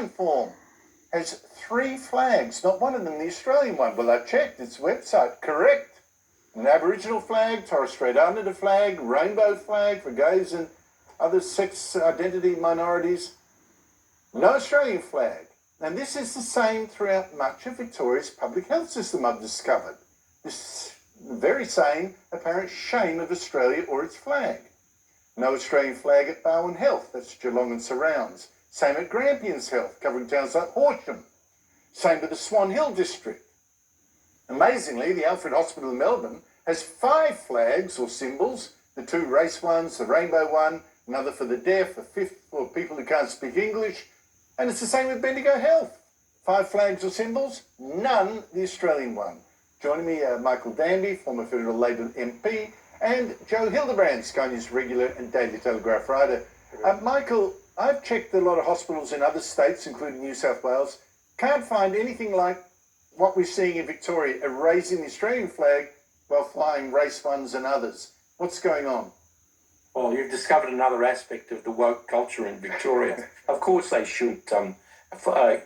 application form has 3 flags, not one of them the Australian one. Well, I checked its website, correct. An Aboriginal flag, Torres Strait Islander flag, rainbow flag for gays and other sex identity minorities. No Australian flag. And this is the same throughout much of Victoria's public health system, I've discovered. This very same apparent shame of Australia or its flag. No Australian flag at Barwon Health, that's Geelong and surrounds. Same at Grampians Health, covering towns like Horsham. Same with the Swan Hill district. Amazingly, the Alfred Hospital in Melbourne has 5 flags or symbols, the 2 race ones, the rainbow one, another for the deaf, a 5th for people who can't speak English, and it's the same with Bendigo Health. 5 flags or symbols, none the Australian one. Joining me, Michael Danby, former Federal Labor MP, and Joe Hildebrand, Sky News regular and Daily Telegraph writer. Michael, I've checked a lot of hospitals in other states, including New South Wales. Can't find anything like what we're seeing in Victoria, raising the Australian flag while flying race ones and others. What's going on? Well, you've discovered another aspect of the woke culture in Victoria. Of course they should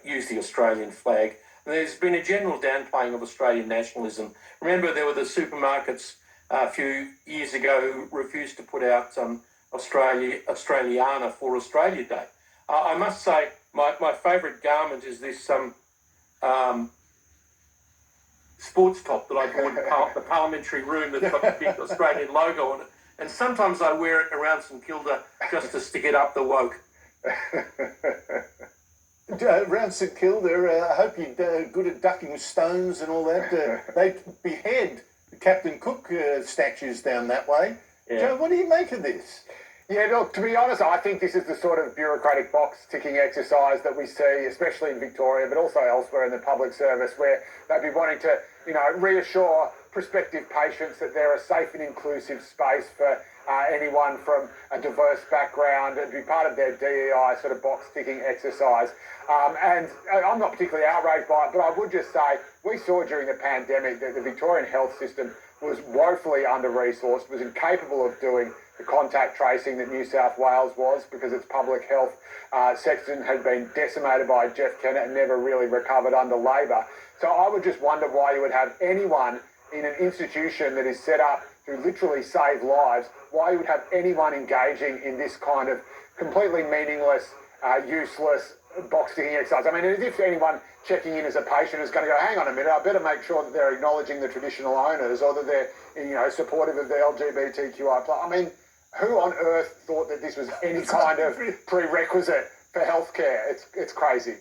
use the Australian flag. There's been a general downplaying of Australian nationalism. Remember, there were the supermarkets a few years ago who refused to put out Australiana for Australia Day. I must say, my favourite garment is this sports top that I bought in the parliamentary room that's got the big Australian logo on it. And sometimes I wear it around St Kilda just to stick it up the woke. Around St Kilda, I hope you're good at ducking stones and all that. They behead Captain Cook statues down that way. Yeah. Joe, what do you make of this? Yeah, look, to be honest, I think this is the sort of bureaucratic box-ticking exercise that we see, especially in Victoria, but also elsewhere in the public service, where they'd be wanting to, reassure prospective patients that they're a safe and inclusive space for anyone from a diverse background. It'd be part of their DEI sort of box-ticking exercise. And I'm not particularly outraged by it, but I would just say we saw during the pandemic that the Victorian health system was woefully under-resourced, was incapable of doing the contact tracing that New South Wales was, because its public health section had been decimated by Jeff Kennett and never really recovered under Labor. So I would just wonder why you would have anyone in an institution that is set up to literally save lives, why you would have anyone engaging in this kind of completely meaningless, useless box-ticking exercise. I mean, as if anyone checking in as a patient is going to go, hang on a minute, I better make sure that they're acknowledging the traditional owners, or that they're, supportive of the LGBTQI+. I mean, who on earth thought that this was any kind of prerequisite for healthcare? It's crazy.